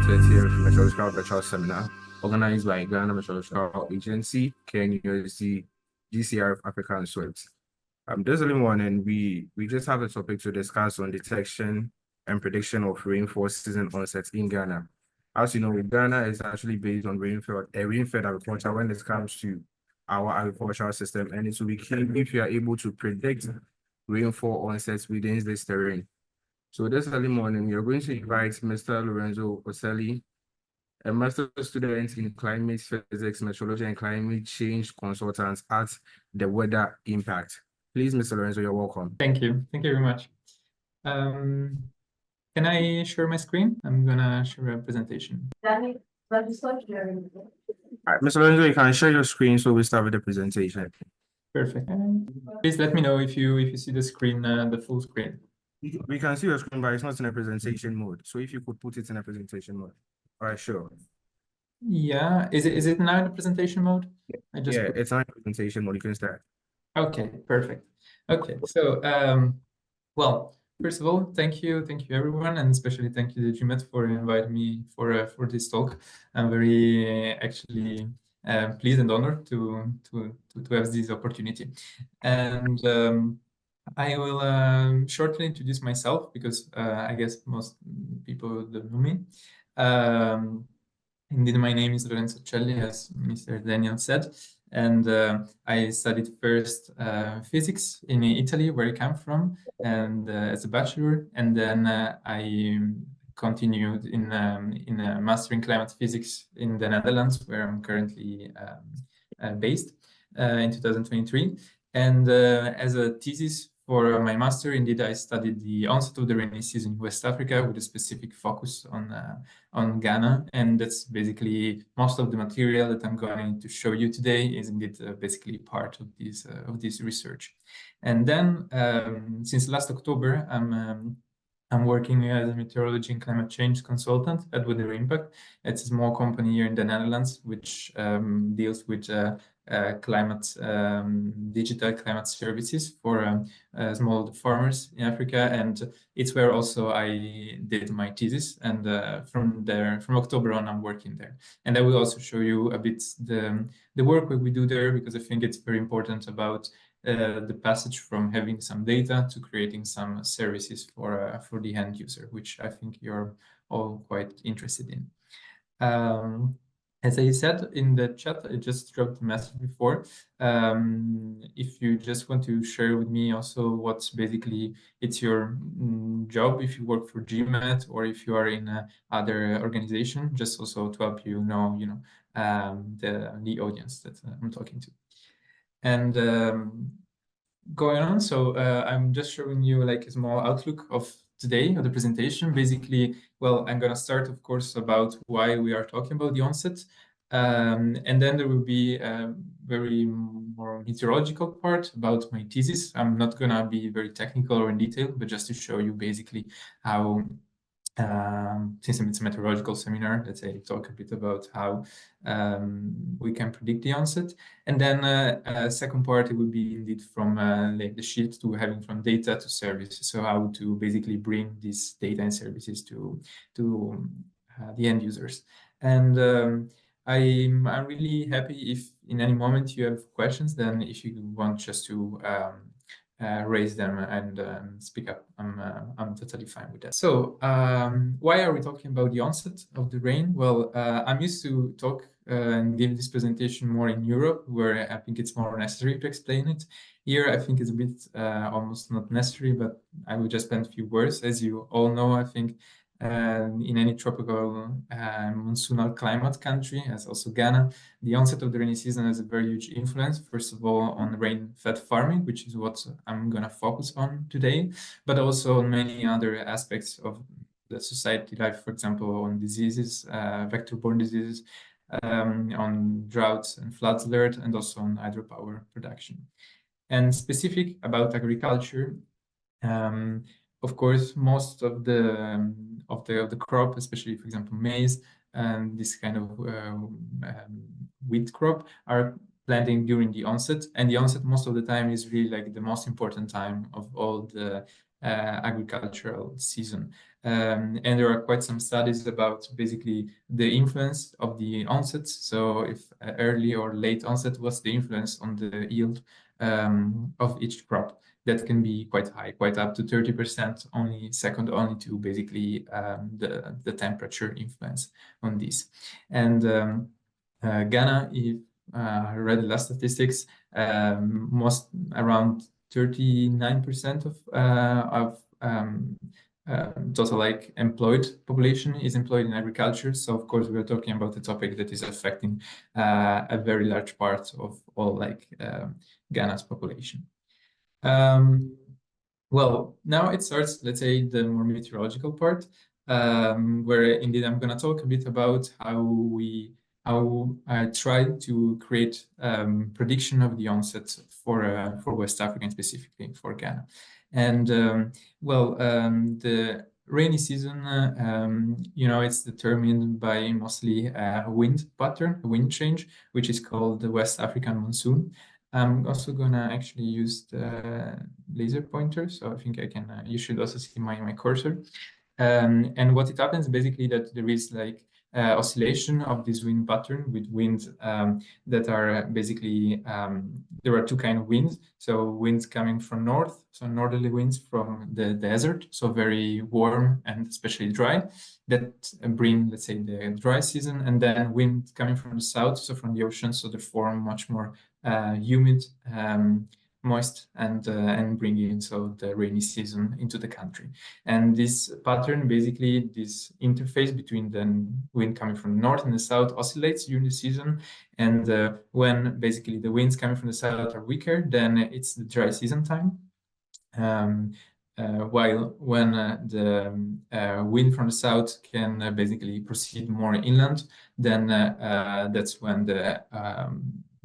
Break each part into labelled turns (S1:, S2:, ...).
S1: 30th Meteorological Virtual Seminar organized by Ghana Meteorological Agency, KNUSC, GCR Africa, and SWIFT. This early morning, we just have a topic to discuss on detection and prediction of rainfall season onsets in Ghana. As you know, Ghana is actually based on rainfed agriculture when it comes to our agricultural system, and it will be key if you are able to predict rainfall onsets within this terrain. So this early morning, we are going to invite Mr. Lorenzo Oselli, a master's student in climate physics, meteorology, and climate change consultant at the Weather Impact. Please, Mr. Lorenzo, you're welcome.
S2: Thank you. Thank you very much. Can I share my screen? I'm gonna share a presentation.
S1: All right, Mr. Lorenzo, you can share your screen so we start with the presentation.
S2: Perfect. Please let me know if you see the screen, the full screen.
S1: We can see your screen, but it's not in a presentation mode. So if you could put it in a presentation mode. All right, sure.
S2: Yeah, is it now in the presentation mode?
S1: It's not in presentation mode. You can start.
S2: Okay, perfect. Okay, so well, first of all, thank you everyone, and especially thank you to GMET for inviting me for this talk. I'm very actually pleased and honored to have this opportunity. And I will shortly introduce myself because I guess most people don't know me. Indeed, my name is Lorenzo Oselli, as Mr. Daniel said, and I studied first physics in Italy, where I come from, and as a bachelor, and then I continued in a master in climate physics in the Netherlands, where I'm currently based in 2023. And as a thesis for my master, indeed, I studied the onset of the rainy season in West Africa with a specific focus on Ghana. And that's basically most of the material that I'm going to show you today is indeed basically part of this research. And then since last October, I'm working as a meteorology and climate change consultant at Weather Impact. It's a small company here in the Netherlands, which deals with digital climate services for small farmers in Africa, and it's where also I did my thesis. And from October on, I'm working there. And I will also show you a bit the work that we do there, because I think it's very important about the passage from having some data to creating some services for the end user, which I think you're all quite interested in. As I said in the chat, I just dropped a message before. If you just want to share with me also what's basically it's your job, if you work for GMET or if you are in other organization, just also to help you know, the audience that I'm talking to. And going on, so I'm just showing you like a small outlook of today of the presentation. Basically, well, I'm gonna start, of course, about why we are talking about the onset, and then there will be a very more meteorological part about my thesis. I'm not gonna be very technical or in detail, but just to show you basically how since it's a meteorological seminar, let's say talk a bit about how we can predict the onset. And then second part, it would be indeed from like the shift to having from data to services. So how to basically bring this data and services to the end users. And I'm really happy if in any moment you have questions, then if you want just to raise them and speak up, I'm totally fine with that. So why are we talking about the onset of the rain? Well, I'm used to talk and give this presentation more in Europe, where I think it's more necessary to explain it. Here, I think it's a bit almost not necessary, but I will just spend a few words. As you all know, I think in any tropical monsoonal climate country, as also Ghana, the onset of the rainy season has a very huge influence, first of all, on rain-fed farming, which is what I'm going to focus on today, but also on many other aspects of the society life, for example, on diseases, vector-borne diseases, on droughts and floods alert, and also on hydropower production. And specific about agriculture, of course, most of the crop, especially, for example, maize and this kind of wheat crop, are planting during the onset. And the onset most of the time is really like the most important time of all the agricultural season. And there are quite some studies about basically the influence of the onsets. So if early or late onset was the influence on the yield of each crop. That can be quite high, quite up to 30%, only second only to basically the temperature influence on this. And Ghana, if I read the last statistics, most around 39% of total like employed population is employed in agriculture. So of course we're talking about a topic that is affecting a very large part of all like Ghana's population. Well, now it starts, let's say, the more meteorological part, where indeed I'm going to talk a bit about how I tried to create prediction of the onset for West Africa and specifically for Ghana. And the rainy season, it's determined by mostly a wind pattern, a wind change, which is called the West African monsoon. I'm also gonna actually use the laser pointer, so I think I can. You should also see my cursor. And what it happens basically that there is like oscillation of this wind pattern with winds that are basically there are two kind of winds. So winds coming from north, so northerly winds from the desert, so very warm and especially dry, that bring, let's say, the dry season, and then wind coming from the south, so from the ocean, so they form much more humid, moist, and bringing so the rainy season into the country. And this pattern, basically, this interface between the wind coming from the north and the south oscillates during the season. And when basically the winds coming from the south are weaker, then it's the dry season time. While when the wind from the south can basically proceed more inland, then that's when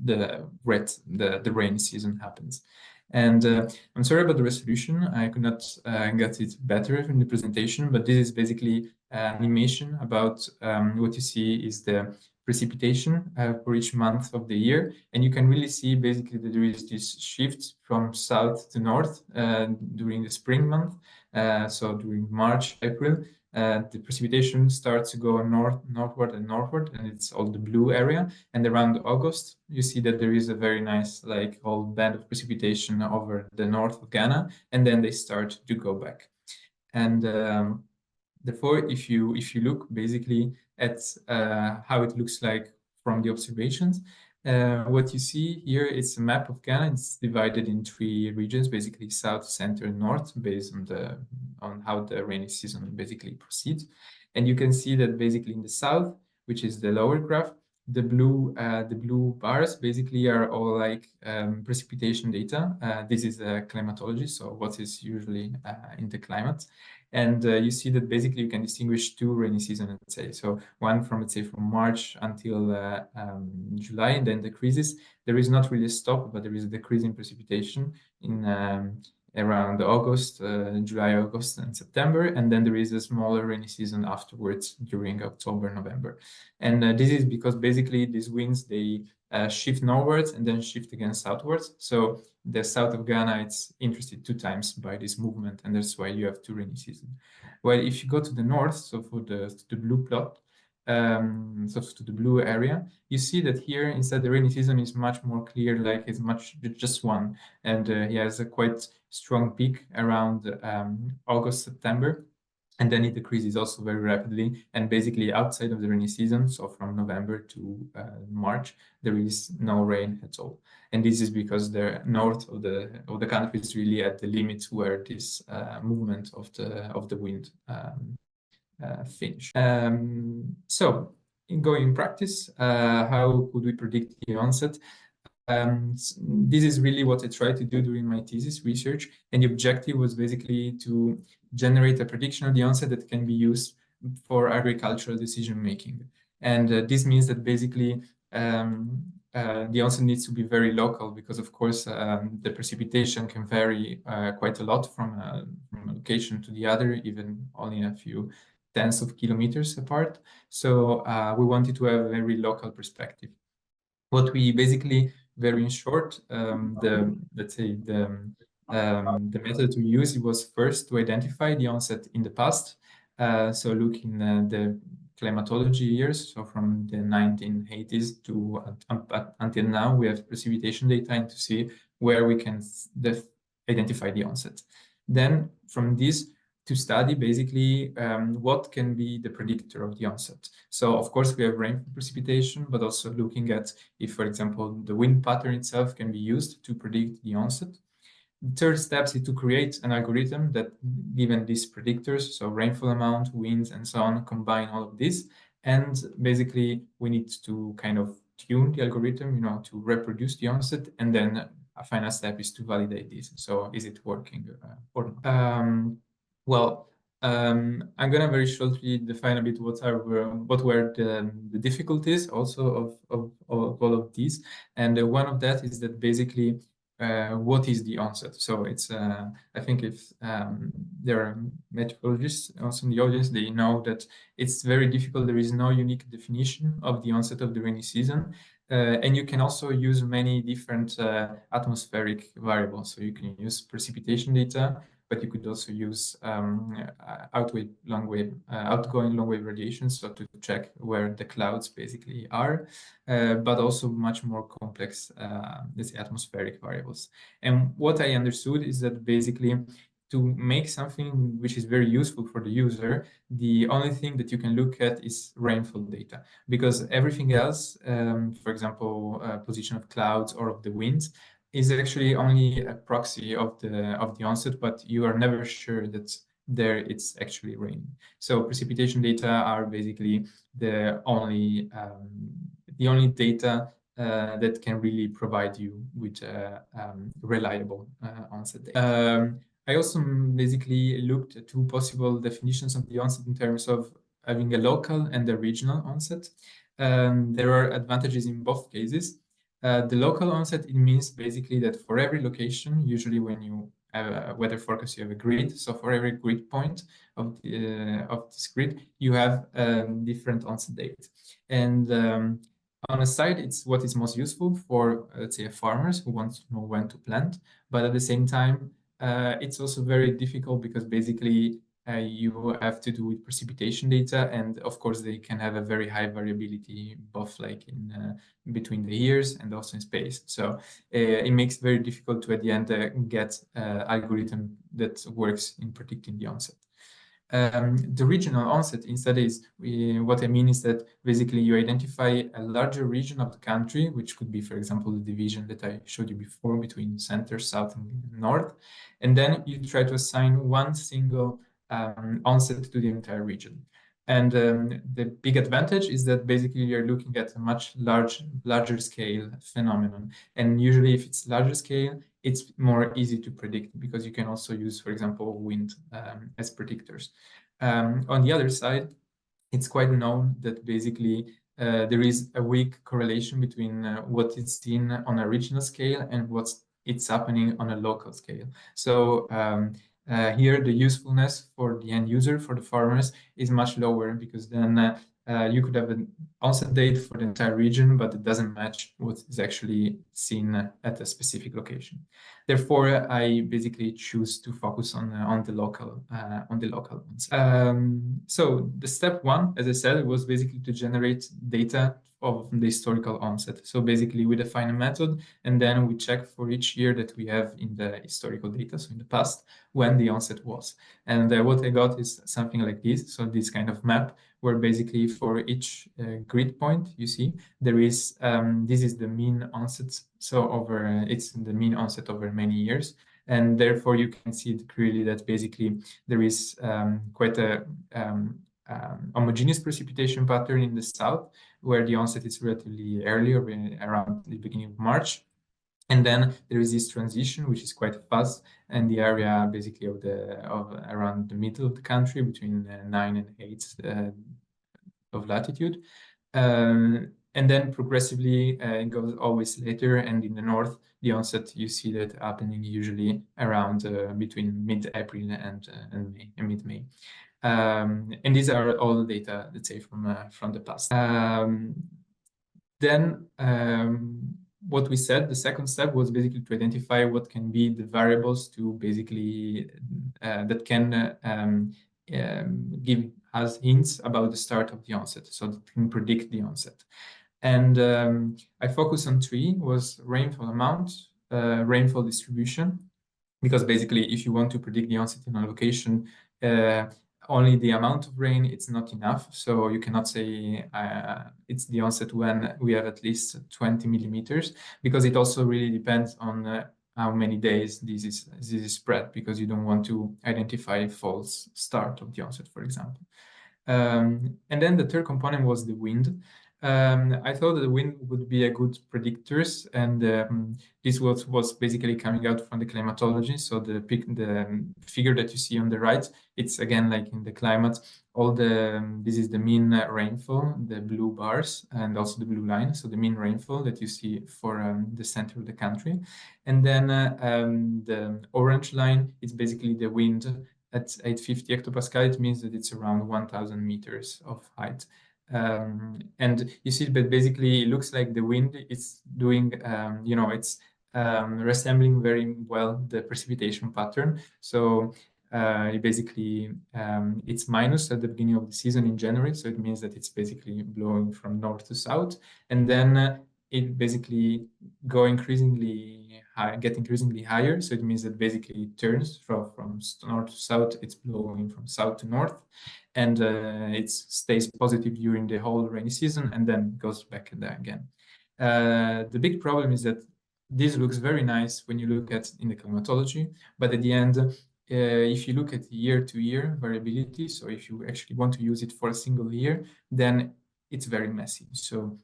S2: the rainy season happens. And I'm sorry about the resolution. I could not get it better in the presentation, but this is basically animation about what you see is the precipitation for each month of the year. And you can really see basically that there is this shift from south to north during the spring month. So during March, April, the precipitation starts to go northward, and it's all the blue area. And around August, you see that there is a very nice, like, whole band of precipitation over the north of Ghana, and then they start to go back. And therefore, if you look basically at how it looks like from the observations, what you see here is a map of Ghana. It's divided in three regions, basically south, center, and north, based on how the rainy season basically proceeds. And you can see that basically in the south, which is the lower graph, the blue bars basically are all like precipitation data. This is climatology, so what is usually in the climate. And you see that basically you can distinguish two rainy seasons, let's say. So one from, let's say, from March until July, and then decreases. There is not really a stop, but there is a decrease in precipitation in around August, July, August, and September. And then there is a smaller rainy season afterwards during October, November. And this is because basically these winds, they shift northwards and then shift again southwards. So the south of Ghana, it's interested two times by this movement, and that's why you have two rainy seasons. Well, if you go to the north, so for the blue plot, so to the blue area, you see that here instead the rainy season is much more clear, like it's just one, and he has a quite strong peak around August, September. And then it decreases also very rapidly. And basically outside of the rainy season, so from November to March, there is no rain at all. And this is because the north of the country is really at the limit where this movement of the wind finish. So in practice, how could we predict the onset? This is really what I tried to do during my thesis research, and the objective was basically to generate a prediction of the onset that can be used for agricultural decision making. And this means that basically the onset needs to be very local, because of course the precipitation can vary quite a lot from a location to the other, even only a few tens of kilometers apart. So we wanted to have a very local perspective. What we basically, very in short, let's say the method we used was first to identify the onset in the past, So looking at the climatology years, so from the 1980s to until now, we have precipitation data and to see where we can identify the onset. Then from this to study basically what can be the predictor of the onset. So of course we have rainfall precipitation, but also looking at if, for example, the wind pattern itself can be used to predict the onset. The third step is to create an algorithm that, given these predictors, so rainfall amount, winds, and so on, combine all of this. And basically, we need to kind of tune the algorithm, to reproduce the onset. And then a final step is to validate this. So is it working or not? I'm gonna very shortly define a bit what were the difficulties also of all of these. And one of that is that basically what is the onset? So it's I think if there are meteorologists also in the audience, they know that it's very difficult. There is no unique definition of the onset of the rainy season. And you can also use many different atmospheric variables. So you can use precipitation data, but you could also use outgoing long wave radiation, so to check where the clouds basically are, but also much more complex, let's say, atmospheric variables. And what I understood is that basically to make something which is very useful for the user, the only thing that you can look at is rainfall data, because everything else, for example, position of clouds or of the winds, is actually only a proxy of the onset, but you are never sure that there it's actually raining. So precipitation data are basically the only data that can really provide you with reliable onset data. I also basically looked at two possible definitions of the onset in terms of having a local and a regional onset. There are advantages in both cases. The local onset, it means basically that for every location, usually when you have a weather forecast, you have a grid. So for every grid point of this grid, you have a different onset date. And on a side, it's what is most useful for, let's say, farmers who want to know when to plant. But at the same time, it's also very difficult because basically you have to do with precipitation data, and of course they can have a very high variability, both like in between the years and also in space. So it makes it very difficult to at the end get algorithm that works in predicting the onset. The regional onset instead is, what I mean is that basically you identify a larger region of the country, which could be, for example, the division that I showed you before between center, south, and north. And then you try to assign one single onset to the entire region. And the big advantage is that basically you're looking at a much larger scale phenomenon. And usually if it's larger scale, it's more easy to predict because you can also use, for example, wind as predictors. On the other side, it's quite known that basically there is a weak correlation between what is seen on a regional scale and what's happening on a local scale. So here the usefulness for the end user, for the farmers, is much lower because then you could have an onset date for the entire region, but it doesn't match what is actually seen at a specific location. Therefore, I basically choose to focus on the local ones. So the step one, as I said, was basically to generate data of the historical onset. So basically we define a method and then we check for each year that we have in the historical data, so in the past, when the onset was. And what I got is something like this. So this kind of map where basically for each grid point, you see, there is, this is the mean onset. So it's the mean onset over many years. And therefore you can see clearly that basically there is quite a homogeneous precipitation pattern in the south, where the onset is relatively early, or around the beginning of March. And then there is this transition, which is quite fast, and the area basically of around the middle of the country, between 9 and 8 of latitude. And then progressively it goes always later, and in the north, the onset, you see that happening usually around between mid-April and mid-May. And these are all the data, let's say, from the past. Then what we said, the second step was basically to identify what can be the variables to basically that can give us hints about the start of the onset, so that it can predict the onset. And I focus on three: was rainfall amount, rainfall distribution, because basically if you want to predict the onset in a location, only the amount of rain, it's not enough. So you cannot say it's the onset when we have at least 20 millimeters, because it also really depends on how many days this is spread, because you don't want to identify false start of the onset, for example. And then the third component was the wind. I thought that the wind would be a good predictors, and this was basically coming out from the climatology. So the figure that you see on the right, it's again like in the climate. This is the mean rainfall, the blue bars, and also the blue line. So the mean rainfall that you see for the center of the country, and then the orange line is basically the wind at 850 hectopascal. It means that it's around 1,000 meters of height. And you see, but basically it looks like the wind is doing, it's resembling very well the precipitation pattern. So basically it's minus at the beginning of the season in January. So it means that it's basically blowing from north to south. And then it basically get increasingly higher. So it means that basically it turns from north to south, it's blowing from south to north, and it stays positive during the whole rainy season and then goes back again. The big problem is that this looks very nice when you look at in the climatology, but at the end, if you look at year-to-year variability, so if you actually want to use it for a single year, then it's very messy. So,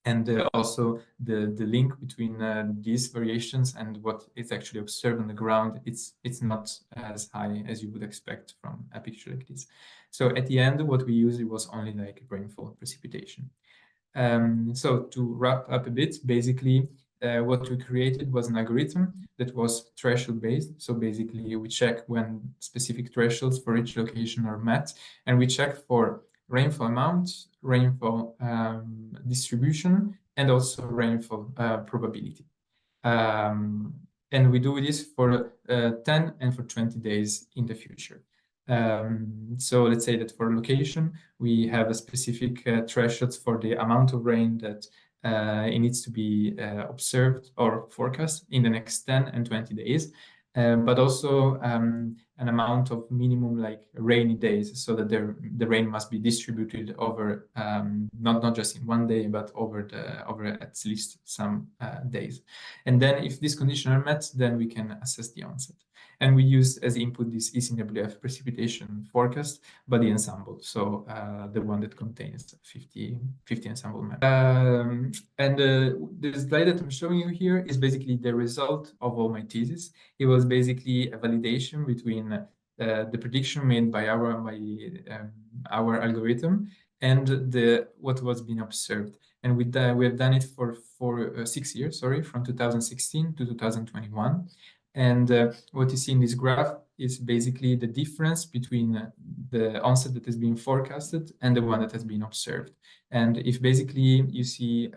S2: and also the link between these variations and what is actually observed on the ground, it's not as high as you would expect from a picture like this. So at the end, what we used, it was only like rainfall precipitation. So to wrap up a bit, basically what we created was an algorithm that was threshold based. So basically we check when specific thresholds for each location are met, and we check for rainfall amount, rainfall distribution, and also rainfall probability. And we do this for 10 and for 20 days in the future. So let's say that for location, we have a specific thresholds for the amount of rain that it needs to be observed or forecast in the next 10 and 20 days. But also an amount of minimum like rainy days, so that the rain must be distributed over not just in one day, but over at least some days. And then if these conditions are met, then we can assess the onset. And we use as input this ECWF precipitation forecast by the ensemble, so the one that contains 50 ensemble maps. And the slide that I'm showing you here is basically the result of all my thesis. It was basically a validation between the prediction made by our algorithm and what was being observed. And we have done it for 6 years, from 2016 to 2021. And what you see in this graph is basically the difference between the onset that has been forecasted and the one that has been observed. And if basically you see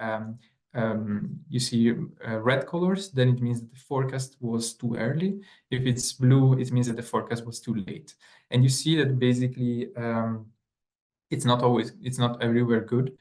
S2: red colors, then it means that the forecast was too early. If it's blue, it means that the forecast was too late. And you see that basically it's not everywhere good.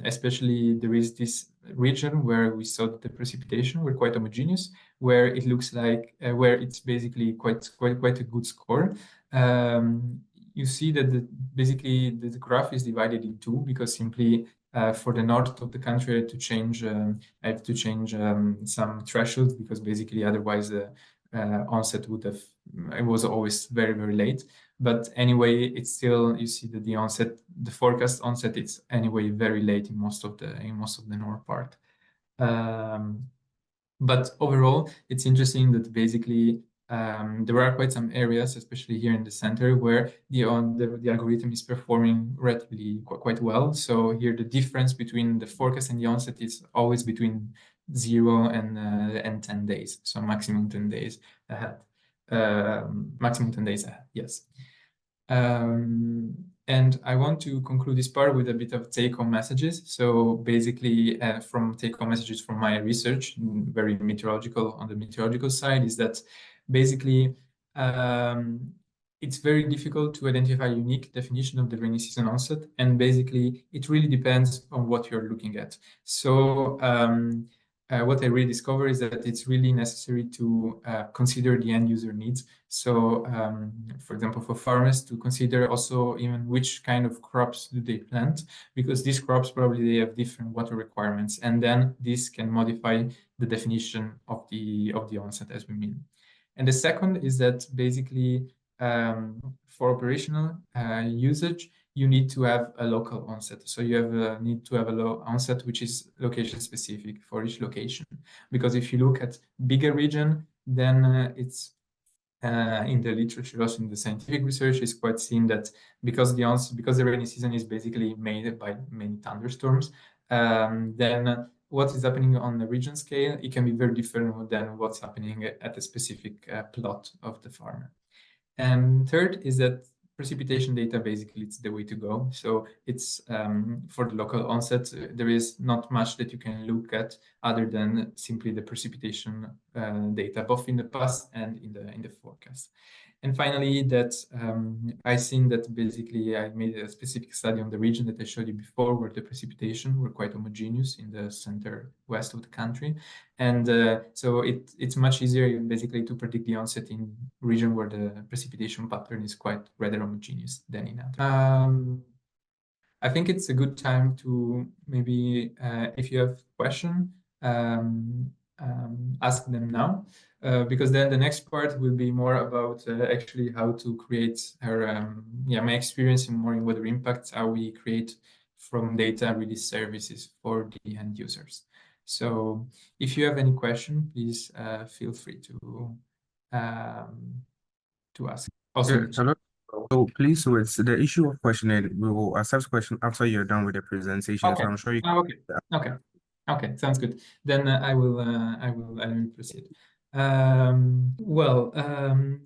S2: Especially there is this region where we saw that the precipitation were quite homogeneous, where it looks like where it's basically quite a good score. You see that basically the graph is divided in two, because simply for the north of the country I have to change some thresholds, because basically otherwise the onset it was always very, very late. But anyway, it's still, you see that the forecast onset, it's anyway very late in most of the north part. But overall, it's interesting that basically there are quite some areas, especially here in the center, where the algorithm is performing relatively quite well. So here the difference between the forecast and the onset is always between 0 and 10 days. So maximum 10 days ahead. Maximum 10 days ahead, yes. And I want to conclude this part with a bit of take-home messages. So basically, from take-home messages from my research, very meteorological on the meteorological side, is that basically it's very difficult to identify a unique definition of the rainy season onset, and basically it really depends on what you're looking at. So what I really discovered is that it's really necessary to consider the end user needs. So for example, for farmers to consider also even which kind of crops do they plant, because these crops probably they have different water requirements, and then this can modify the definition of the onset as we mean. And the second is that basically for operational usage, you need to have a local onset. So you have need to have a low onset, which is location specific for each location. Because if you look at bigger region, then it's in the literature, also in the scientific research, is quite seen that because the rainy season is basically made by many thunderstorms, then what is happening on the region scale, it can be very different than what's happening at a specific plot of the farmer. And third is that precipitation data basically it's the way to go. So it's for the local onset, there is not much that you can look at other than simply the precipitation data, both in the past and in the forecast. And finally, that I seen that basically I made a specific study on the region that I showed you before, where the precipitation were quite homogeneous in the center west of the country. And so it's much easier basically to predict the onset in region where the precipitation pattern is quite rather homogeneous than in other. I think it's a good time to maybe, if you have question, ask them now, because then the next part will be more about actually how to create my experience in more in weather impacts, how we create from data really services for the end users. So if you have any question, please feel free to ask. Also,
S1: Yeah, hello. So please, so it's the issue of questioning. We will accept question after you're done with the presentation.
S2: okay.
S1: So I'm sure you.
S2: Okay. Okay. Okay. Sounds good. Then I will proceed.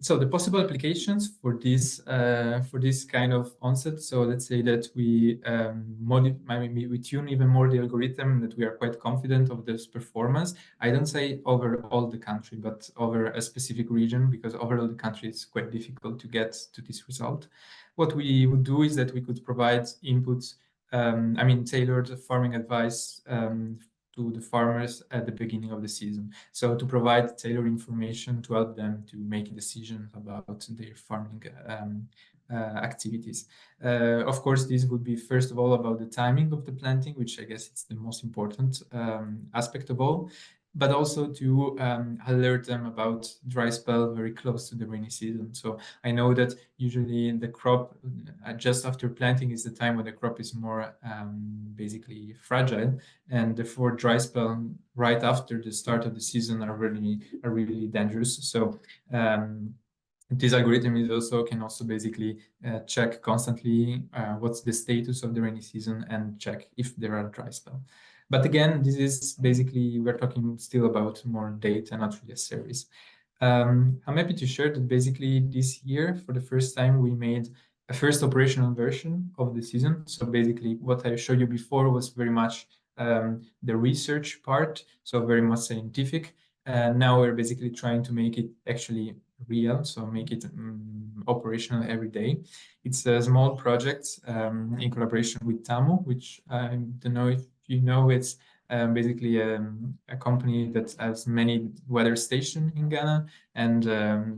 S2: So the possible applications for this kind of onset. So let's say that we we tune even more the algorithm, that we are quite confident of this performance. I don't say over all the country, but over a specific region, because overall the country is quite difficult to get to this result. What we would do is that we could provide inputs, tailored farming advice to the farmers at the beginning of the season. So to provide tailored information to help them to make decisions about their farming activities. Of course, this would be first of all about the timing of the planting, which I guess it's the most important aspect of all, but also to alert them about dry spell very close to the rainy season. So I know that usually the crop just after planting is the time when the crop is more basically fragile, and therefore dry spell right after the start of the season are really dangerous. So this algorithm can also basically check constantly what's the status of the rainy season and check if there are dry spell. But again, this is basically, we're talking still about more data, not really a service. I'm happy to share that basically this year, for the first time, we made a first operational version of the season. So basically what I showed you before was very much the research part, so very much scientific. Now we're basically trying to make it actually real, so make it operational every day. It's a small project in collaboration with Tamo, which I don't know if you know. It's basically a company that has many weather stations in Ghana, and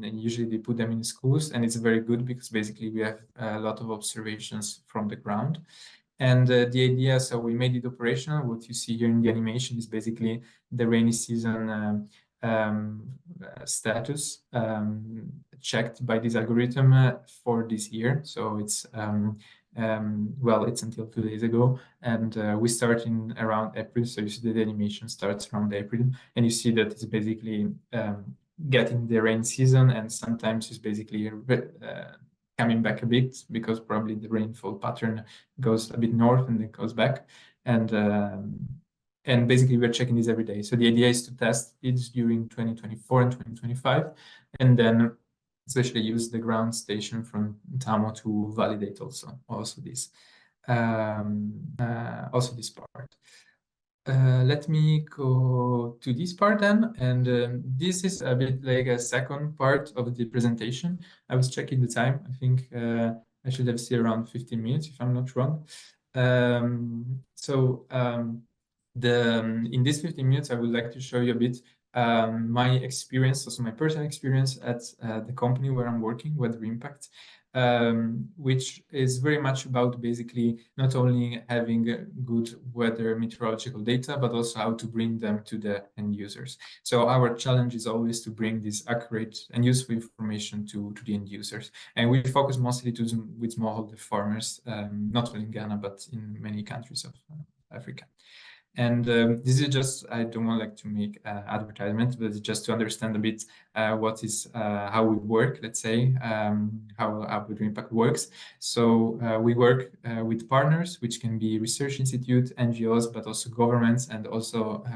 S2: usually they put them in schools, and it's very good because basically we have a lot of observations from the ground. And the idea, so we made it operational. What you see here in the animation is basically the rainy season status checked by this algorithm for this year. So it's it's until 2 days ago, and we start in around April. So you see that the animation starts around April, and you see that it's basically getting the rain season, and sometimes it's basically coming back a bit because probably the rainfall pattern goes a bit north and then goes back, and basically we're checking this every day. So the idea is to test it during 2024 and 2025, and then especially use the ground station from Tamo to validate also this part. Let me go to this part then, and this is a bit like a second part of the presentation. I was checking the time. I think I should have still around 15 minutes if I'm not wrong. So in these 15 minutes, I would like to show you a bit my experience, also my personal experience at the company where I'm working, Weather Impact, which is very much about basically not only having good weather meteorological data, but also how to bring them to the end users. So our challenge is always to bring this accurate and useful information to the end users. And we focus mostly with smallholder farmers, not only in Ghana, but in many countries of Africa. And this is just, I don't want like to make advertisement, but it's just to understand a bit what is how we work, let's say, how Weather Impact works. So we work with partners, which can be research institute, NGOs, but also governments, and also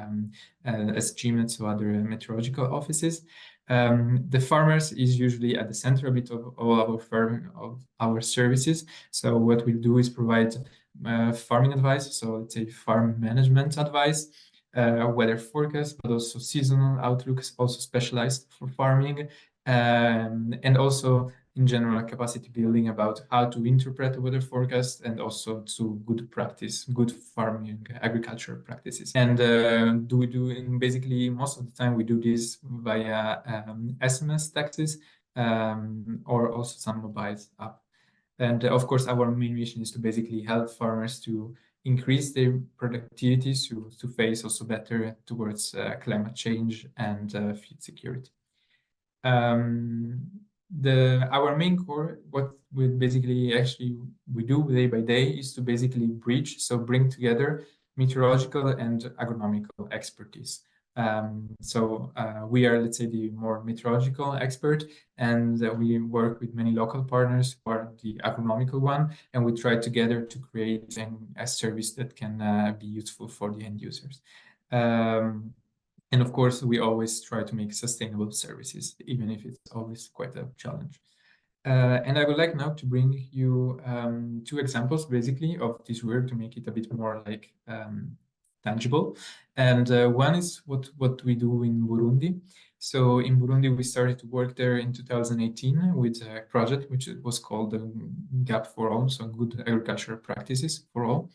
S2: as GMET, so other meteorological offices. The farmers is usually at the center a bit of all of our services. So what we do is provide farming advice, so let's say farm management advice, weather forecast, but also seasonal outlooks, also specialized for farming, and also in general capacity building about how to interpret the weather forecast and also to good farming agriculture practices. And basically most of the time we do this via SMS texts or also some mobile app. And of course, our main mission is to basically help farmers to increase their productivity to face also better towards climate change and food security. Our main core, what we basically actually we do day by day is to basically bring together meteorological and agronomical expertise. We are, let's say, the more meteorological expert, and we work with many local partners who are the agronomical one, and we try together to create a service that can be useful for the end users. And of course, we always try to make sustainable services, even if it's always quite a challenge. And I would like now to bring you two examples, basically, of this work to make it a bit more like tangible. And one is what we do in Burundi. So in Burundi, we started to work there in 2018 with a project which was called the GAP for All, so Good Agricultural Practices for All.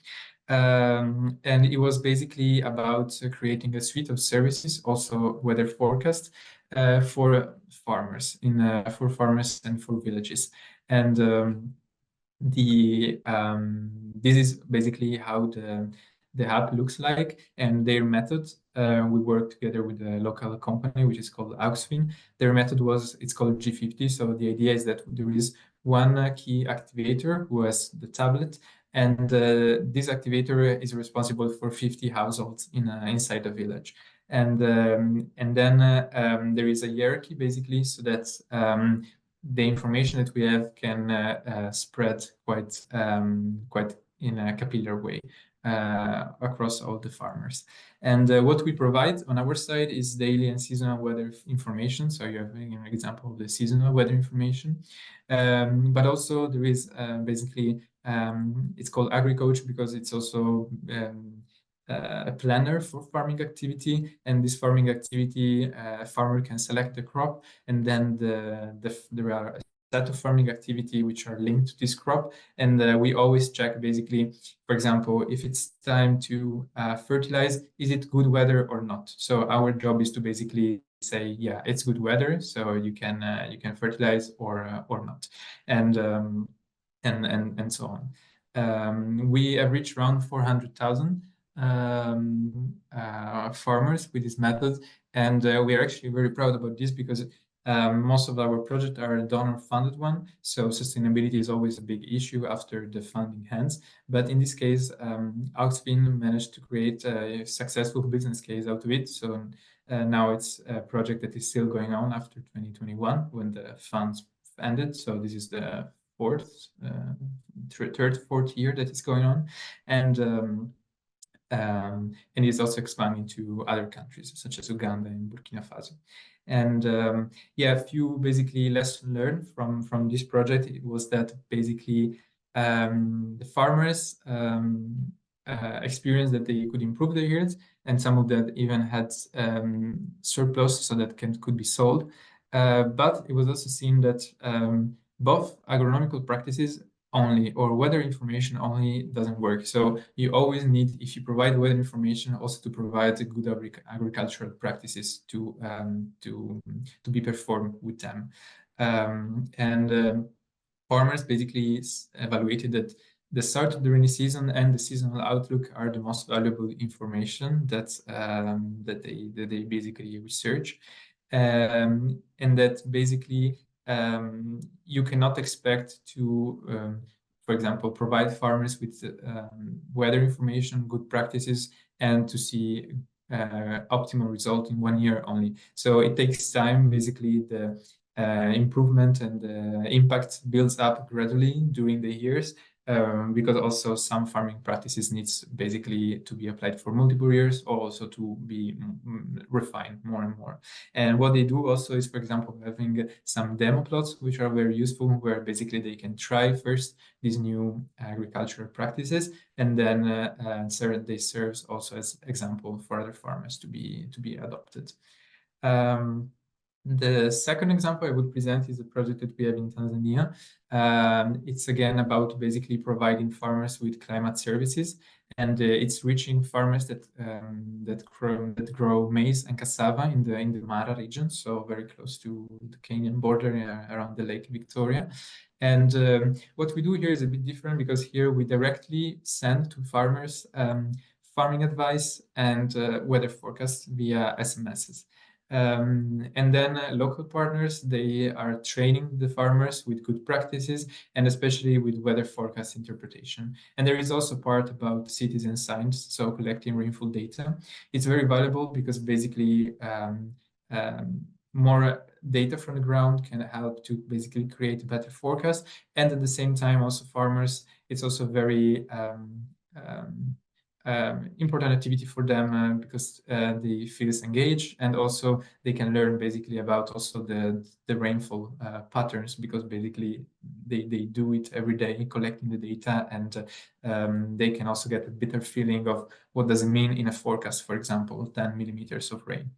S2: And it was basically about creating a suite of services, also weather forecast for farmers and for villages. And this is basically how the app looks like, and their method. We work together with a local company which is called Auxfin. Their method it's called G50. So the idea is that there is one key activator who has the tablet, and this activator is responsible for 50 households inside the village. And then there is a hierarchy basically, so that the information that we have can spread quite in a capillary way across all the farmers. And what we provide on our side is daily and seasonal weather information. So you have an example of the seasonal weather information. But also there is basically, it's called agricoach because it's also a planner for farming activity. And this farming activity, a farmer can select the crop, and then there are a set of farming activity which are linked to this crop. And we always check basically, for example, if it's time to fertilize, is it good weather or not? So our job is to basically say, yeah, it's good weather, so you can fertilize or not, and so on. We have reached around 400,000 farmers with this method, and we are actually very proud about this because most of our projects are donor-funded one, so sustainability is always a big issue after the funding ends. But in this case, Auxfin managed to create a successful business case out of it. So now it's a project that is still going on after 2021 when the funds ended. So this is the fourth year that is going on, and it's also expanding to other countries such as Uganda and Burkina Faso. And yeah, a few basically lessons learned from this project was that basically the farmers experienced that they could improve their yields, and some of that even had surplus, so that could be sold. But it was also seen that both agronomical practices only or weather information only doesn't work. So you always need, if you provide weather information, also to provide good agricultural practices to be performed with them. Farmers basically evaluated that the start of the rainy season and the seasonal outlook are the most valuable information that they basically research, and that basically you cannot expect to, for example, provide farmers with weather information, good practices, and to see optimal result in 1 year only. So it takes time. Basically, the improvement and the impact builds up gradually during the years, because also some farming practices needs basically to be applied for multiple years, or also to be refined more and more. And what they do also is, for example, having some demo plots, which are very useful, where basically they can try first these new agricultural practices, and then they serve also as example for other farmers to be adopted. The second example I would present is a project that we have in Tanzania. It's again about basically providing farmers with climate services, and it's reaching farmers that grow maize and cassava in the Mara region, so very close to the Kenyan border around the Lake Victoria. And what we do here is a bit different, because here we directly send to farmers farming advice and weather forecasts via SMSs. And then local partners, they are training the farmers with good practices, and especially with weather forecast interpretation. And there is also part about citizen science, so collecting rainfall data. It's very valuable because basically more data from the ground can help to basically create a better forecast. And at the same time, also farmers, it's also very important activity for them, because they feel engaged, and also they can learn basically about also the rainfall patterns, because basically they do it every day, collecting the data, and they can also get a better feeling of what does it mean in a forecast, for example, 10 millimeters of rain.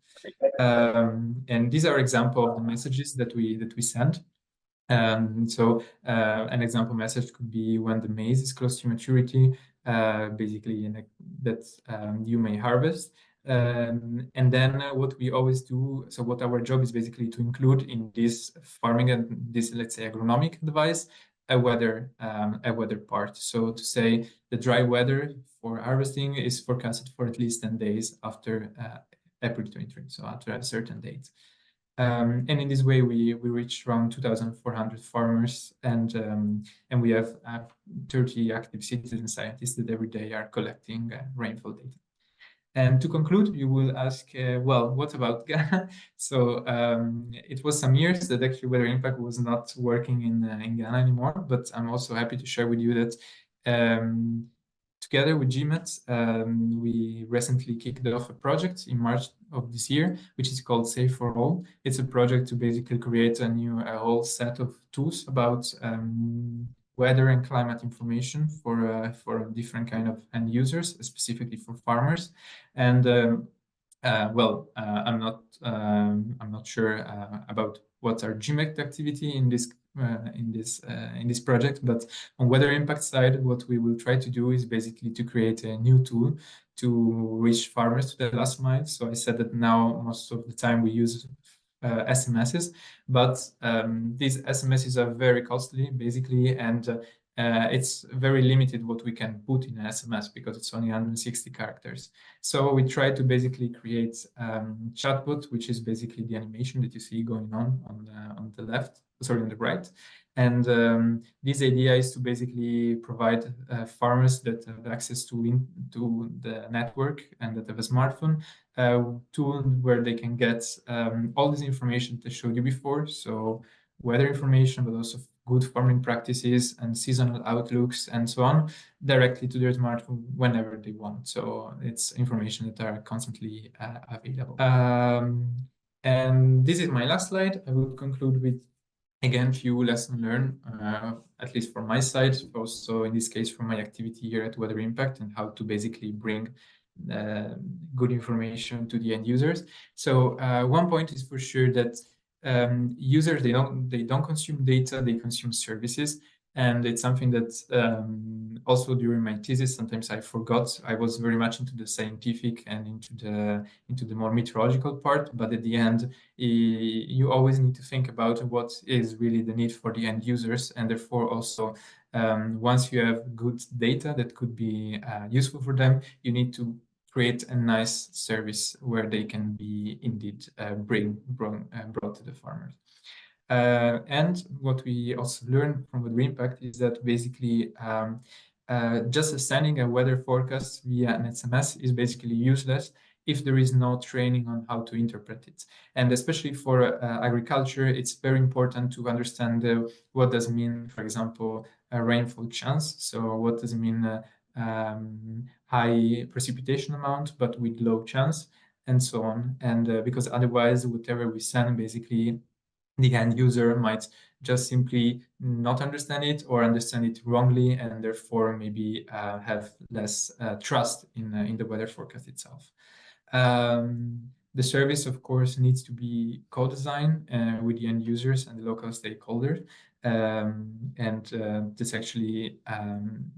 S2: And these are examples of the messages that we send. So an example message could be when the maize is close to maturity, basically that you may harvest. And then what we always do, so what our job is basically to include in this farming and this, let's say, agronomic advice, a weather part. So to say the dry weather for harvesting is forecasted for at least 10 days after April 23, so after a certain date. And in this way, we reach around 2,400 farmers, and we have 30 active citizen scientists that every day are collecting rainfall data. And to conclude, you will ask, well, what about Ghana? So it was some years that actually weather impact was not working in Ghana anymore, but I'm also happy to share with you that together with GMET, we recently kicked off a project in March of this year, which is called Safe for All. It's a project to basically create a whole set of tools about weather and climate information for different kind of end users, specifically for farmers. And I'm not sure about what's our GMET activity in this project, but on weather impact side, what we will try to do is basically to create a new tool to reach farmers to the last mile. So I said that now most of the time we use SMSs, but these SMSs are very costly, basically, and it's very limited what we can put in an SMS, because it's only 160 characters. So we try to basically create chatbot, which is basically the animation that you see going on the left, sorry, on the right. And this idea is to basically provide farmers that have access to the network and that have a smartphone tool where they can get all this information that I showed you before. So weather information, but also good farming practices and seasonal outlooks and so on, directly to their smartphone whenever they want. So it's information that are constantly available. And this is my last slide. I will conclude with Again, few lessons learned, at least from my side, also in this case from my activity here at Weather Impact, and how to basically bring good information to the end users. So one point is for sure that users, they don't consume data, they consume services. And it's something that also during my thesis, sometimes I forgot. I was very much into the scientific and into the more meteorological part, but at the end, you always need to think about what is really the need for the end users, and therefore also once you have good data that could be useful for them, you need to create a nice service where they can be indeed brought to the farmers. And what we also learned from the impact is that basically just sending a weather forecast via an SMS is basically useless if there is no training on how to interpret it. And especially for agriculture, it's very important to understand what does it mean, for example, a rainfall chance. So what does it mean high precipitation amount, but with low chance, and so on. And because otherwise, whatever we send, basically, the end user might just simply not understand it or understand it wrongly, and therefore maybe have less trust in the weather forecast itself. The service, of course, needs to be co-designed with the end users and the local stakeholders. And it's actually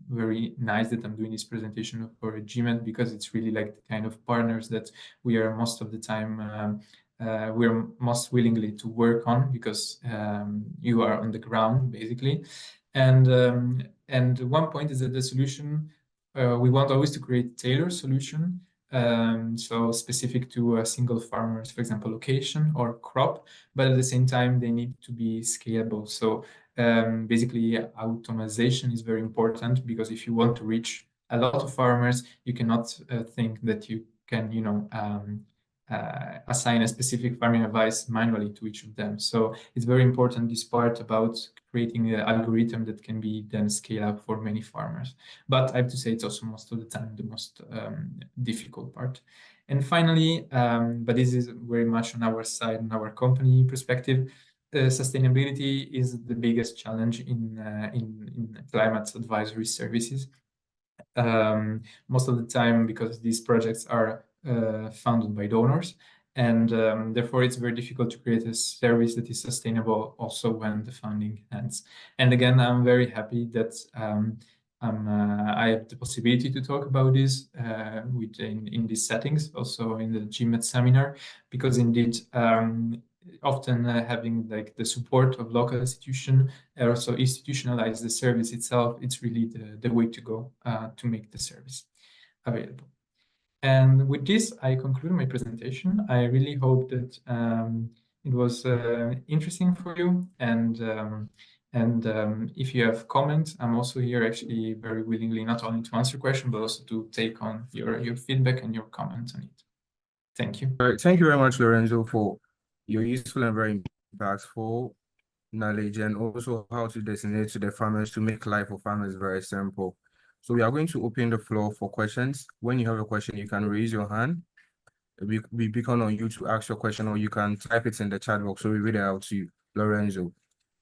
S2: very nice that I'm doing this presentation for GMAT, because it's really like the kind of partners that we are most of the time we're most willingly to work on, because you are on the ground basically. And one point is that the solution we want always to create tailored solution, so specific to a single farmer's, for example, location or crop, but at the same time they need to be scalable. So basically automation is very important, because if you want to reach a lot of farmers, you cannot think that you can, assign a specific farming advice manually to each of them. So it's very important, this part about creating an algorithm that can be then scaled up for many farmers. But I have to say it's also most of the time the most difficult part. And finally, but this is very much on our side, on our company perspective, sustainability is the biggest challenge in climate advisory services. Most of the time, because these projects are funded by donors, and therefore it's very difficult to create a service that is sustainable also when the funding ends. And again, I'm very happy that I have the possibility to talk about this in these settings, also in the GMAT seminar, because indeed often having like the support of local institution, also institutionalize the service itself, it's really the way to go to make the service available. And with this, I conclude my presentation. I really hope that it was interesting for you. And if you have comments, I'm also here actually very willingly, not only to answer questions, but also to take on your feedback and your comments on it. Thank you.
S1: All right, thank you very much, Lorenzo, for your useful and very impactful knowledge, and also how to designate to the farmers to make life for farmers very simple. So we are going to open the floor for questions. When you have a question, you can raise your hand. We beacon on you to ask your question, or you can type it in the chat box so we read it out to you, Lorenzo.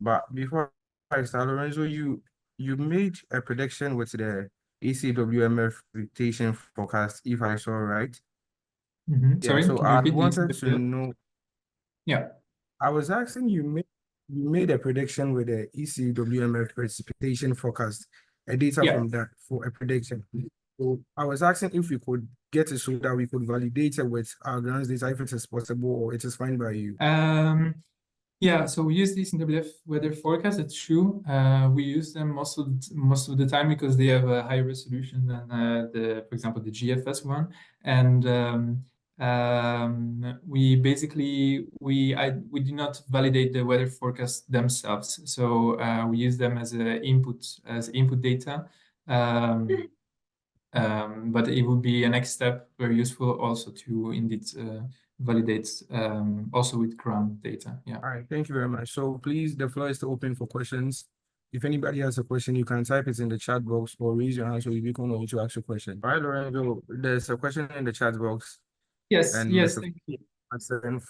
S1: But before I start, Lorenzo, you made a prediction with the ECWMF precipitation forecast, if I saw right.
S2: Mm-hmm.
S1: Yeah,
S2: Sorry,
S1: so
S2: can you
S1: I
S2: repeat
S1: wanted to know.
S2: Yeah.
S1: I was asking you made a prediction with the ECWMF precipitation forecast, a data
S2: Yeah.
S1: from that for a prediction. So I was asking if we could get it so that we could validate it with our grounds data, if it is possible or it is fine by you.
S2: Yeah, so we use these in WF weather forecast. It's true. We use them most of the time because they have a higher resolution than for example, the GFS one. And we basically we do not validate the weather forecast themselves. So we use them as input data. But it would be a next step, very useful also to indeed validate also with ground data. Yeah.
S1: All right, thank you very much. So please, the floor is still open for questions. If anybody has a question, you can type it in the chat box or raise your hand so you can know to ask a question. All right, Lorenzo, there's a question in the chat box.
S2: Yes,
S1: And
S2: yes,
S1: Mr.
S2: thank you.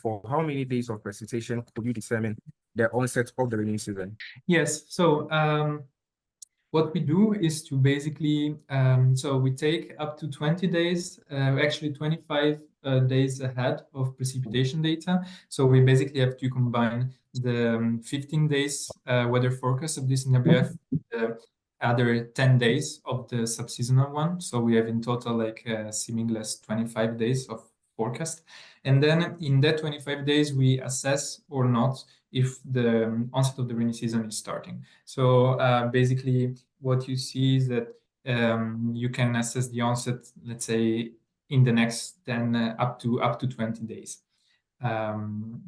S1: For how many days of precipitation could you determine the onset of the rainy season?
S2: Yes. So what we do is to basically, so we take up to 20 days, actually 25 days ahead of precipitation data. So we basically have to combine the 15 days weather forecast of this NWF, the other 10 days of the subseasonal one. So we have in total like seamless 25 days of forecast. And then in that 25 days, we assess or not if the onset of the rainy season is starting. So basically, what you see is that you can assess the onset, let's say, in the next 10 up to 20 days. When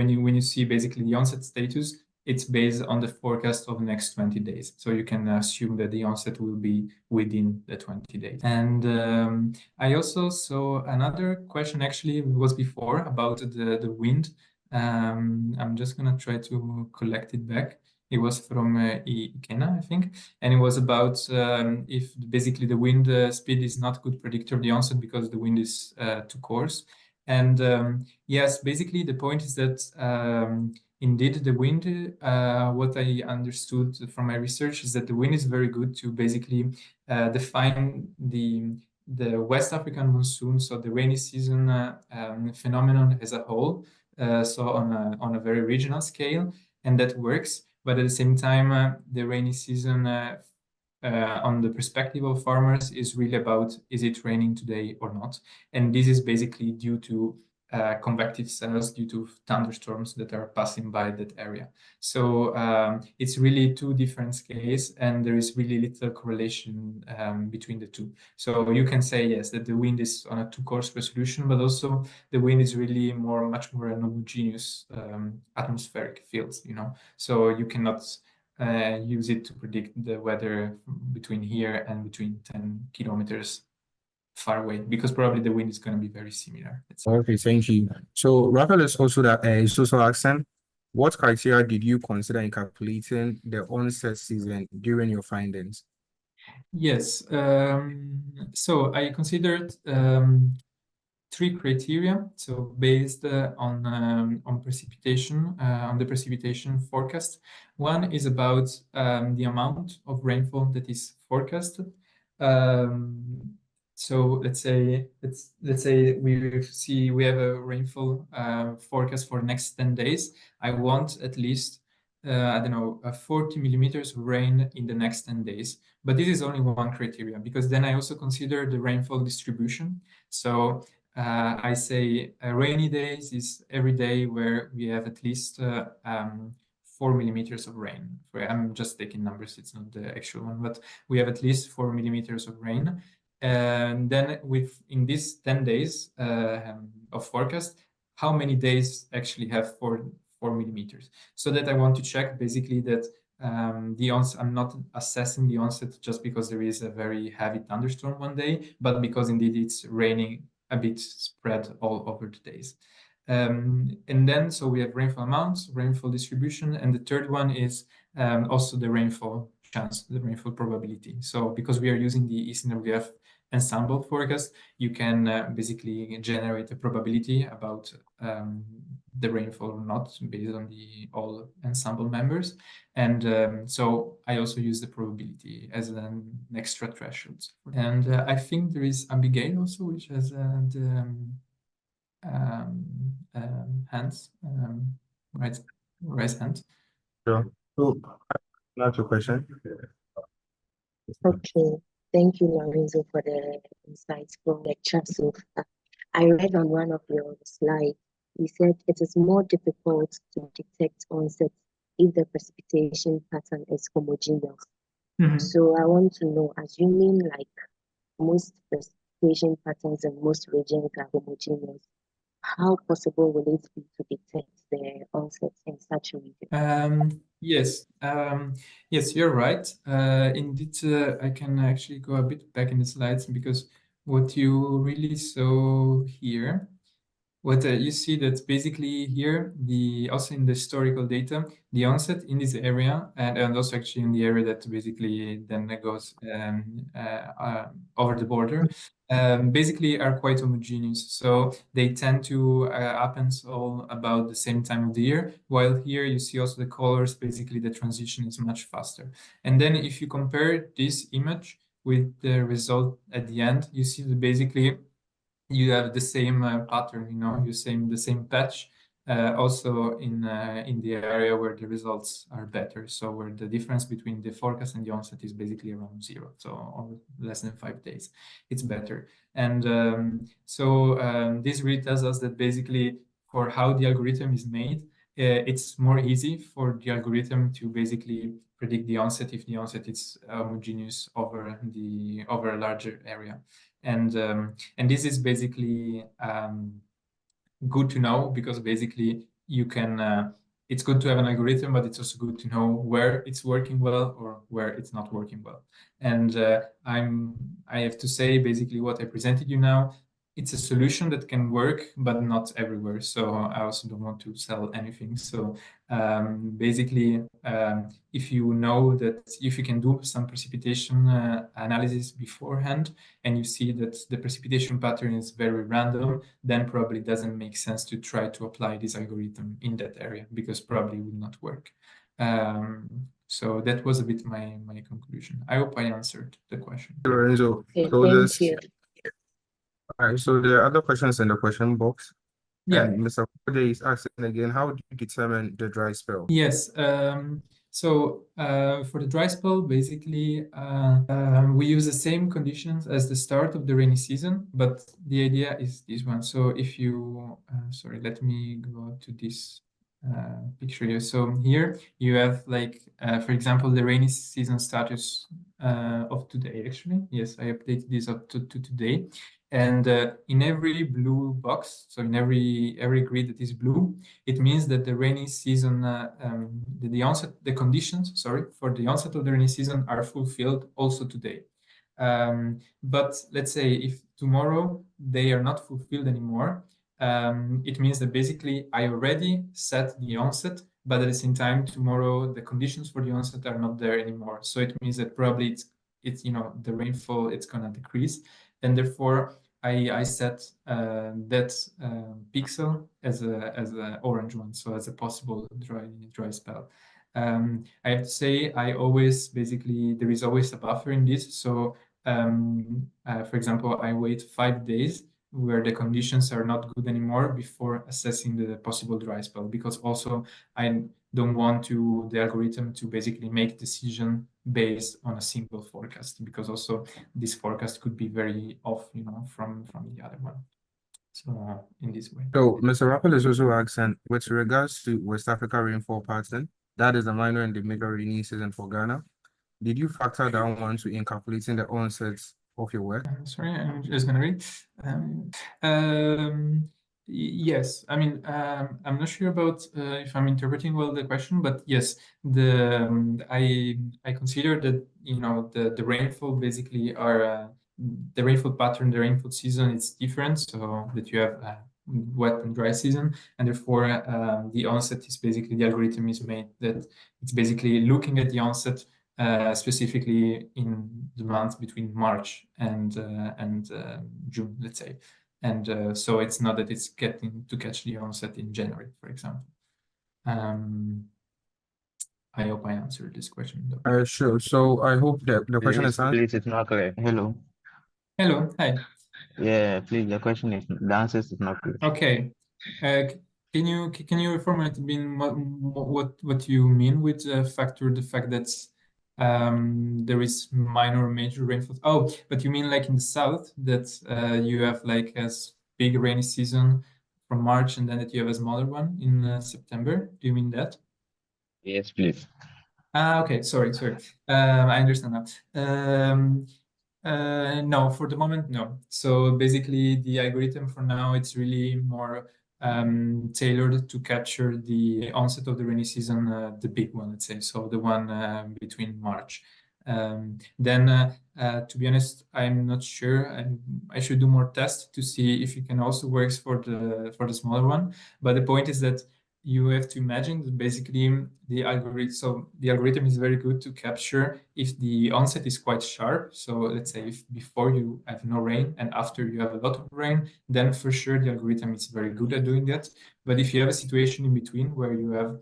S2: you see basically the onset status, it's based on the forecast of the next 20 days. So you can assume that the onset will be within the 20 days. And I also saw another question actually was before about the wind. I'm just gonna try to collect it back. It was from Ikena, I think, and it was about if basically the wind speed is not good predictor of the onset because the wind is too coarse. And yes, basically the point is that indeed the wind, what I understood from my research is that the wind is very good to basically define the West African monsoon, so the rainy season phenomenon as a whole, so on a very regional scale, and that works. But at the same time, the rainy season on the perspective of farmers is really about, is it raining today or not? And this is basically due to convective cells due to thunderstorms that are passing by that area. So it's really two different scales, and there is really little correlation between the two. So you can say, yes, that the wind is on a two-course resolution, but also the wind is really much more an homogeneous atmospheric field, you know? So you cannot use it to predict the weather between here and between 10 kilometers far away, because probably the wind is going to be very similar.
S1: Okay, thank you. So Rafael is also asking, what criteria did you consider in calculating the onset season during your findings?
S2: Yes. So I considered three criteria. So based on precipitation, on the precipitation forecast. One is about the amount of rainfall that is forecasted. So let's say we have a rainfall forecast for next 10 days. I want at least I don't know 40 millimeters of rain in the next 10 days. But this is only one criteria, because then I also consider the rainfall distribution. So I say rainy days is every day where we have at least 4 millimeters of rain. I'm just taking numbers, it's not the actual one, but we have at least 4 millimeters of rain. And then in these 10 days of forecast, how many days actually have 4 millimeters? So that I want to check basically that the onset, I'm not assessing the onset just because there is a very heavy thunderstorm one day, but because indeed it's raining a bit spread all over the days. And then, so we have rainfall amounts, rainfall distribution, and the third one is also the rainfall chance, the rainfall probability. So because we are using the ECNWF ensemble forecast, you can basically generate a probability about the rainfall or not based on all ensemble members. And so I also use the probability as an extra threshold. And I think there is Abigail also, which has the hands, raise hand.
S1: Sure. So that's your question.
S3: Okay, thank you, Lorenzo, for the insightful lecture so far. I read on one of your slides, you said it is more difficult to detect onset if the precipitation pattern is homogeneous. So I want to know, assuming like most precipitation patterns in most regions are homogeneous, how possible will it be to detect the onset in such a region?
S2: Yes, yes, you're right. Indeed, I can actually go a bit back in the slides, because what you really saw here what you see that basically here, also in the historical data, the onset in this area and also actually in the area that basically then goes over the border, basically are quite homogeneous. So they tend to happen all about the same time of the year, while here you see also the colors, basically the transition is much faster. And then if you compare this image with the result at the end, you see that basically you have the same pattern, you know, the same patch, also in the area where the results are better. So where the difference between the forecast and the onset is basically around 0, so or less than 5 days, it's better. And this really tells us that basically for how the algorithm is made, it's more easy for the algorithm to basically predict the onset if the onset is homogeneous over a larger area. And this is basically good to know, because basically you can it's good to have an algorithm, but it's also good to know where it's working well or where it's not working well. And I have to say basically what I presented you now, it's a solution that can work, but not everywhere. So I also don't want to sell anything. So basically, if you know that if you can do some precipitation analysis beforehand, and you see that the precipitation pattern is very random, then probably doesn't make sense to try to apply this algorithm in that area, because probably it will not work. So that was a bit my conclusion. I hope I answered the question.
S1: Lorenzo,
S3: Okay,
S1: so
S3: thank you.
S1: all right, so there are other questions in the question box.
S2: Yeah.
S1: And Mr. Fode is asking again, how do you determine the dry spell?
S2: Yes. So for the dry spell, basically, we use the same conditions as the start of the rainy season, but the idea is this one. So if you, sorry, let me go to this picture here. So here you have like, for example, the rainy season status of today, actually. Yes, I updated this up to today. And in every blue box, so in every grid that is blue, it means that the rainy season, the conditions, sorry, for the onset of the rainy season are fulfilled also today. But let's say if tomorrow they are not fulfilled anymore, it means that basically I already set the onset, but at the same time tomorrow the conditions for the onset are not there anymore. So it means that probably it's you know, the rainfall, it's gonna decrease, and therefore I set that pixel as a orange one, so as a possible dry spell. I have to say, I always basically, there is always a buffer in this. So for example, I wait 5 days where the conditions are not good anymore before assessing the possible dry spell, because also I don't want the algorithm to basically make decision based on a single forecast, because also this forecast could be very off, you know, from the other one. So in this way.
S1: So Mr. Rappel is also asking, with regards to West Africa rainfall pattern, that is the minor and the major rainy season for Ghana. Did you factor that one in calculating the onsets of your work?
S2: Sorry, I'm just gonna read. Yes, I mean, I'm not sure about if I'm interpreting well the question, but yes, I consider that, you know, the rainfall basically are the rainfall pattern, the rainfall season is different, so that you have wet and dry season, and therefore the onset is basically, the algorithm is made that it's basically looking at the onset specifically in the month between March and June, let's say. And so it's not that it's getting to catch the onset in January, for example. I hope I answered this question, though.
S1: Sure. So I hope that the question is answered.
S4: Please, it's not clear. Hello.
S2: Hello, hi.
S4: Yeah, please, the question is, the answer is not clear.
S2: Okay. Can you reformulate what you mean with factor the fact that there is minor or major rainfall? Oh, but you mean like in the south that you have like a big rainy season from March, and then that you have a smaller one in September? Do you mean that?
S4: Yes, please.
S2: Okay, sorry. I understand now. No, for the moment, no. So basically, the algorithm for now, it's really more tailored to capture the onset of the rainy season, the big one, let's say, so the one between March To be honest, I'm not sure. I should do more tests to see if it can also works for the smaller one. But the point is that you have to imagine that basically the algorithm is very good to capture if the onset is quite sharp. So let's say if before you have no rain and after you have a lot of rain, then for sure the algorithm is very good at doing that. But if you have a situation in between where you have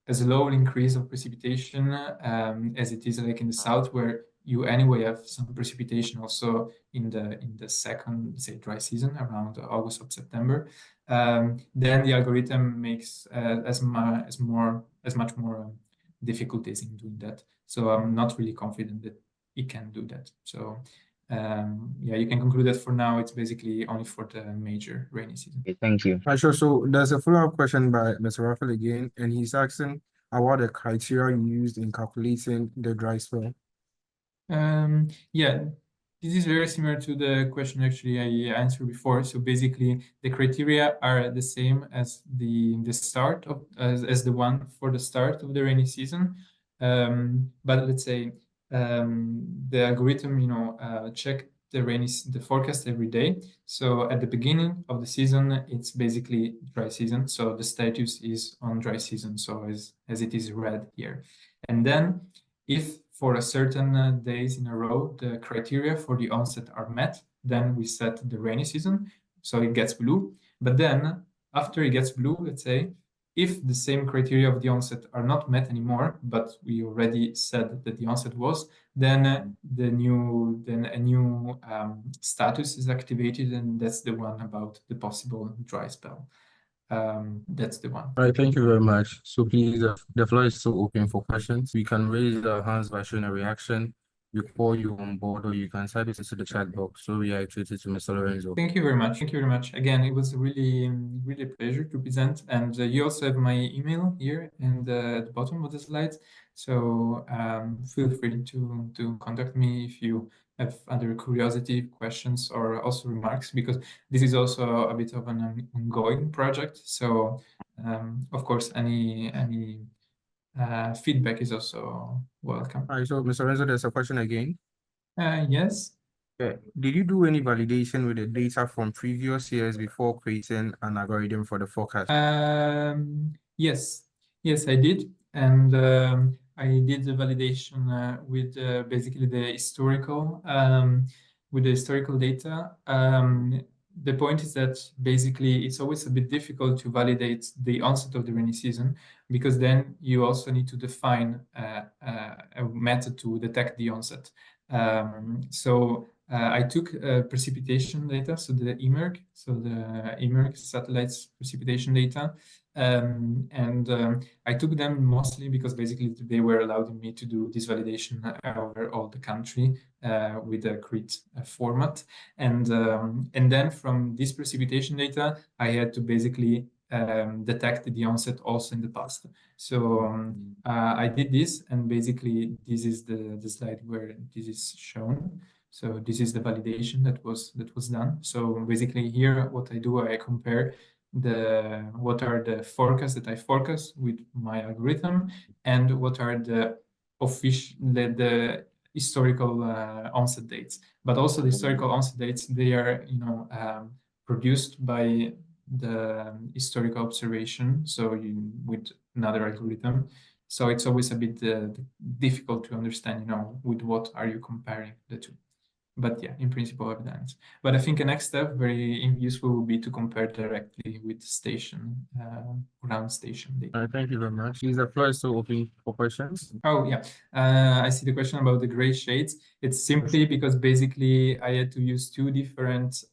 S2: a slow increase of precipitation, as it is like in the south, where you anyway have some precipitation also in the second, say, dry season around August or September, then the algorithm makes as much more difficulties in doing that. So I'm not really confident that it can do that. So yeah, you can conclude that for now it's basically only for the major rainy season.
S4: Okay, thank you.
S1: Sure. So there's a follow-up question by Mr. Raphael again, and he's asking about the criteria used in calculating the dry spell.
S2: Yeah, this is very similar to the question actually I answered before. So basically, the criteria are the same as the start of as the one for the start of the rainy season. But let's say the algorithm, check the forecast every day. So at the beginning of the season, it's basically dry season. So the status is on dry season. So as it is red here, and then if for a certain days in a row, the criteria for the onset are met, then we set the rainy season, so it gets blue. But then after it gets blue, let's say, if the same criteria of the onset are not met anymore, but we already said that the onset was, then a new status is activated, and that's the one about the possible dry spell. That's the one.
S1: All right, thank you very much. So please, the floor is still open for questions. We can raise our hands by showing a reaction before you on board, or you can type it into the chat box. So we are treated to Mr. Lorenzo.
S2: Thank you very much. Thank you very much. Again, it was really a pleasure to present. And you also have my email here and at the bottom of the slides. So feel free to contact me if you have other curiosity, questions, or also remarks, because this is also a bit of an ongoing project. So of course, any feedback is also welcome.
S1: All right, so Mr. Lorenzo, there's a question again.
S2: Yes.
S1: Yeah. Did you do any validation with the data from previous years before creating an algorithm for the forecast?
S2: Yes, I did, and I did the validation with basically the historical data. The point is that basically it's always a bit difficult to validate the onset of the rainy season, because then you also need to define a method to detect the onset. So I took precipitation data, so the IMERG satellites precipitation data, and I took them mostly because basically they were allowing me to do this validation over all the country with a grid format, and then from this precipitation data, I had to basically detect the onset also in the past. So I did this, and basically this is the slide where this is shown. So this is the validation that was done. So basically here, what I do, I compare what are the forecasts that I forecast with my algorithm, and what are the historical onset dates. But also the historical onset dates, they are produced by the historical observation, so with another algorithm. So it's always a bit difficult to understand, with what are you comparing the two. But yeah, in principle, I've done it. But I think a next step, very useful, would be to compare directly with ground station data.
S1: All right, thank you very much. Is the floor is still open for questions?
S2: Oh yeah, I see the question about the gray shades. It's simply because basically I had to use two different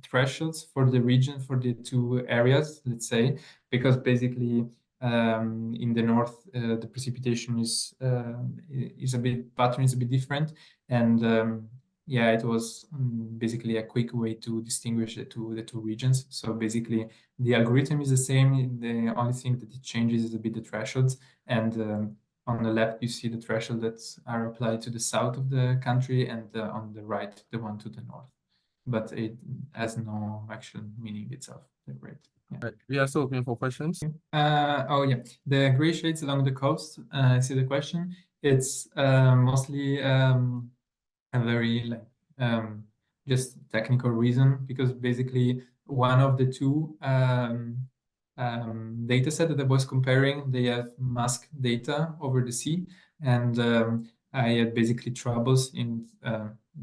S2: thresholds for the region, for the two areas, let's say, because basically in the north the precipitation is pattern is a bit different, and yeah, it was basically a quick way to distinguish the two regions. So basically the algorithm is the same. The only thing that it changes is a bit the thresholds, and on the left, you see the threshold that are applied to the south of the country, and on the right, the one to the north. But it has no actual meaning itself. Right. Yeah.
S1: Right. We are still open for questions.
S2: Oh yeah, the gray shades along the coast. I see the question. It's mostly a very just technical reason, because basically one of the two data set that I was comparing, they have mask data over the sea, and I had basically troubles in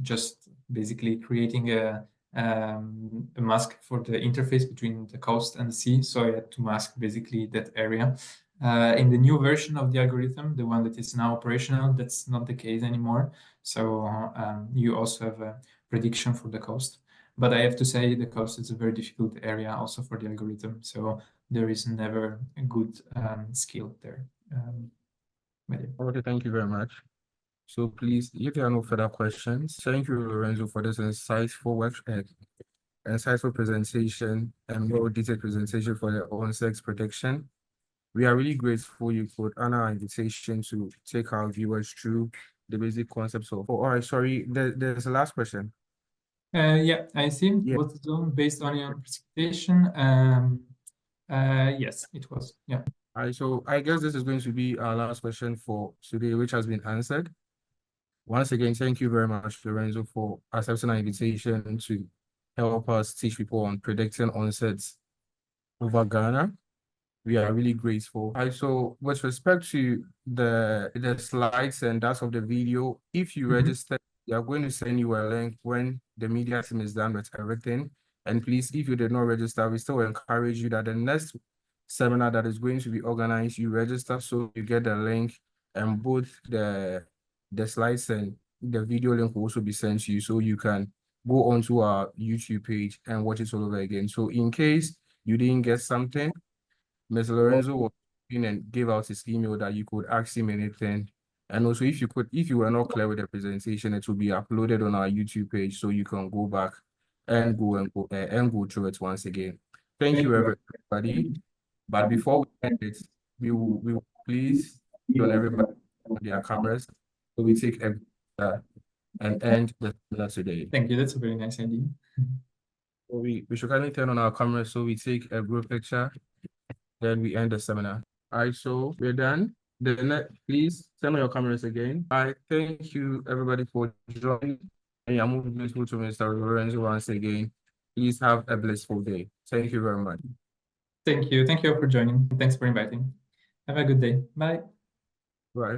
S2: just basically creating a mask for the interface between the coast and the sea. So I had to mask basically that area. In the new version of the algorithm, the one that is now operational, that's not the case anymore. So you also have a prediction for the coast. But I have to say the coast is a very difficult area also for the algorithm. So there is never a good skill there.
S1: Okay, thank you very much. So please, if there are no further questions, thank you, Lorenzo, for this insightful presentation and well-detailed presentation for the Onset prediction. We are really grateful you could honor our invitation to take our viewers through the basic concepts of. Oh, all right, sorry, there's a last question.
S2: Yeah, I see.
S1: Yeah.
S2: Was the zone based on your presentation? Yes, it was. Yeah.
S1: All right, so I guess this is going to be our last question for today, which has been answered. Once again, thank you very much, Lorenzo, for accepting our invitation to help us teach people on predicting onsets over Ghana. We are really grateful. All right, so with respect to the slides and that of the video, if you register, we are going to send you a link when the media team is done with everything. And please, if you did not register, we still encourage you that the next seminar that is going to be organized, you register so you get the link, and both the slides and the video link will also be sent to you so you can go onto our YouTube page and watch it all over again. So in case you didn't get something, Mr. Lorenzo was in and gave out his email that you could ask him anything. And also if you were not clear with the presentation, it will be uploaded on our YouTube page so you can go back and go through it once again. Thank you everybody. But before we end it, we will please on everybody on their cameras so we take and end the seminar today.
S2: Thank you. That's a very nice idea.
S1: So we should kindly turn on our cameras so we take a group picture. Then we end the seminar. All right, so we're done. Please turn on your cameras again. I thank you everybody for joining. And I'm moving to Mr. Lorenzo once again. Please have a blissful day. Thank you very much.
S2: Thank you. Thank you all for joining. Thanks for inviting. Have a good day. Bye.
S1: Bye.